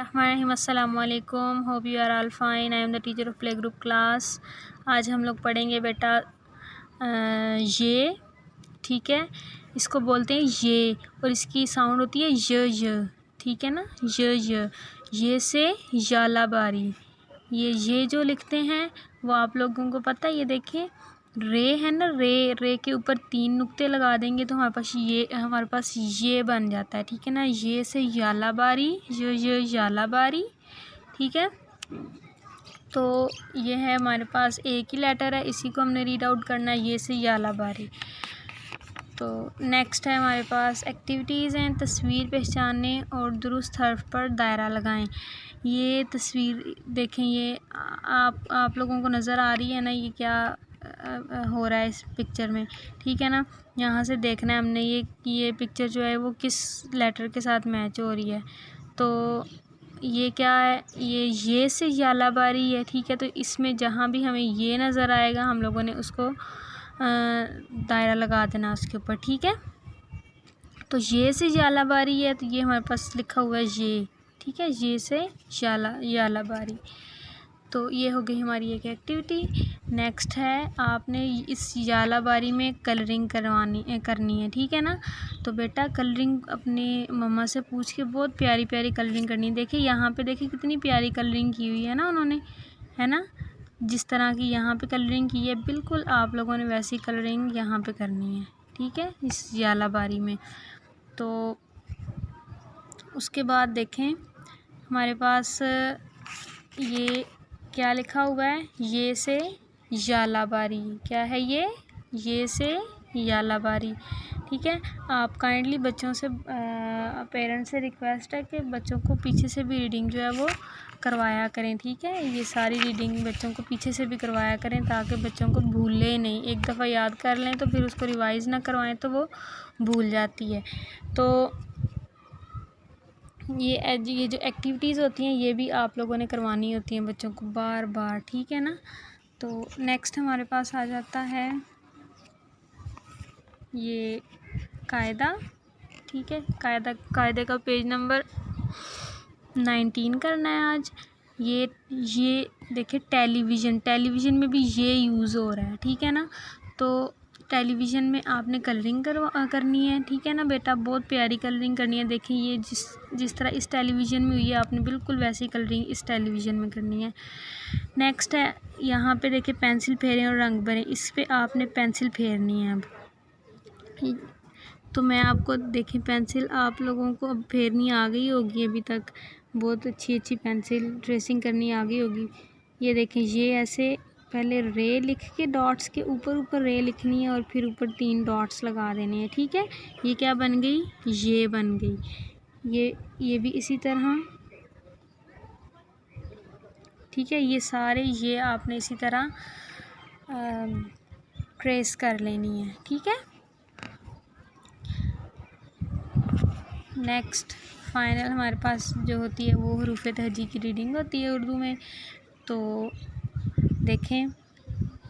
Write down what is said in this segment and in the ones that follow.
बिस्मिल्लाहिर्रहमानिर्रहीम। अस्सलामु अलैकुम। Hope you are all fine. I am the teacher of play group class. आज हम लोग पढ़ेंगे बेटा ये, ठीक है। इसको बोलते हैं ये और इसकी साउंड होती है य, ठीक है ना। ये से यालाबारी। ये जो लिखते हैं वो आप लोगों को पता है। ये देखें रे है ना, रे के ऊपर 3 नुक्ते लगा देंगे तो हमारे पास ये बन जाता है, ठीक है ना। ये से यालाबारी, ये यालाबारी, ठीक है। तो ये है हमारे पास एक ही लेटर है, इसी को हमने रीड आउट करना है, ये से यालाबारी। तो नेक्स्ट है हमारे पास एक्टिविटीज़ हैं। तस्वीर पहचानने और दुरुस्त हर्फ पर दायरा लगाएं। ये तस्वीर देखें, ये आप लोगों को नज़र आ रही है ना, ये क्या हो रहा है इस पिक्चर में, ठीक है ना। यहाँ से देखना है हमने ये पिक्चर जो है वो किस लेटर के साथ मैच हो रही है। तो ये क्या है, ये से यालाबारी है, ठीक है। तो इसमें जहाँ भी हमें ये नज़र आएगा हम लोगों ने उसको दायरा लगा देना उसके ऊपर, ठीक है। तो ये से यालाबारी है तो ये हमारे पास लिखा हुआ है ये, ठीक है। ये से यालाबारी। तो ये हो गई हमारी एक एक्टिविटी। नेक्स्ट है आपने इस यालाबारी में कलरिंग करनी है, ठीक है ना। तो बेटा कलरिंग अपने मम्मा से पूछ के बहुत प्यारी प्यारी कलरिंग करनी है। देखिए यहाँ पे देखिए कितनी प्यारी कलरिंग की हुई है ना उन्होंने, है ना। जिस तरह की यहाँ पे कलरिंग की है बिल्कुल आप लोगों ने वैसी कलरिंग यहाँ पे करनी है, ठीक है, इस यालाबारी में। तो उसके बाद देखें हमारे पास ये क्या लिखा हुआ है, ये से यालाबारी। क्या है ये से यालाबारी, ठीक है। आप काइंडली बच्चों से पेरेंट्स से रिक्वेस्ट है कि बच्चों को पीछे से भी रीडिंग जो है वो करवाया करें, ठीक है। ये सारी रीडिंग बच्चों को पीछे से भी करवाया करें ताकि बच्चों को भूले नहीं। एक दफ़ा याद कर लें तो फिर उसको रिवाइज़ ना करवाएं तो वो भूल जाती है। तो ये जो एक्टिविटीज़ होती हैं ये भी आप लोगों ने करवानी होती हैं बच्चों को बार बार, ठीक है ना। तो नेक्स्ट हमारे पास आ जाता है ये कायदा, ठीक है। कायदे का पेज नंबर 19 करना है आज। ये देखिए टेलीविज़न में भी ये यूज़ हो रहा है, ठीक है ना। तो टेलीविज़न में आपने कलरिंग करनी है, ठीक है ना बेटा। बहुत प्यारी कलरिंग करनी है। देखिए ये जिस तरह इस टेलीविज़न में हुई है आपने बिल्कुल वैसी कलरिंग इस टेलीविज़न में करनी है। नेक्स्ट है यहाँ पे देखिए पेंसिल फेरें और रंग भरें। इस पे आपने पेंसिल फेरनी है अब। तो मैं आपको देखिए पेंसिल आप लोगों को अब फेरनी आ गई होगी, अभी तक बहुत अच्छी पेंसिल ट्रेसिंग करनी आ गई होगी। ये देखें ये ऐसे पहले रे लिख के डॉट्स के ऊपर रे लिखनी है और फिर ऊपर 3 डॉट्स लगा देने हैं, ठीक है। ये क्या बन गई, ये बन गई। ये भी इसी तरह, ठीक है। ये सारे ये आपने इसी तरह ट्रेस कर लेनी है, ठीक है। नेक्स्ट फाइनल हमारे पास जो होती है वो हरूफ तहजी की रीडिंग होती है उर्दू में। तो देखें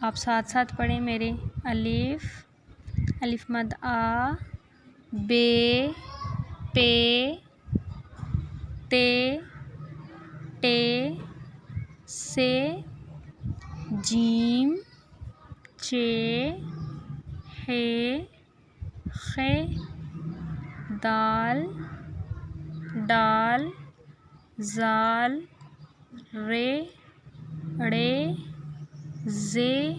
आप साथ साथ पढ़ें मेरे। अलिफ मद आ, बे, पे, ते, टे, से, जीम, चे, हे, खे, दाल, डाल, जाल, रे, ड़े, जे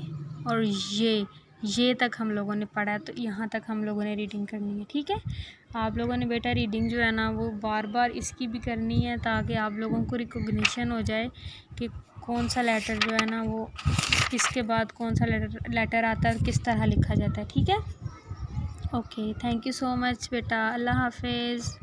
और ये तक हम लोगों ने पढ़ा है। तो यहाँ तक हम लोगों ने रीडिंग करनी है, ठीक है। आप लोगों ने बेटा रीडिंग जो है ना वो बार बार इसकी भी करनी है ताकि आप लोगों को रिकॉग्निशन हो जाए कि कौन सा लेटर जो है ना वो किसके बाद कौन सा लेटर आता है, किस तरह लिखा जाता है, ठीक है। Okay, thank you so much बेटा। अल्लाह हाफिज़।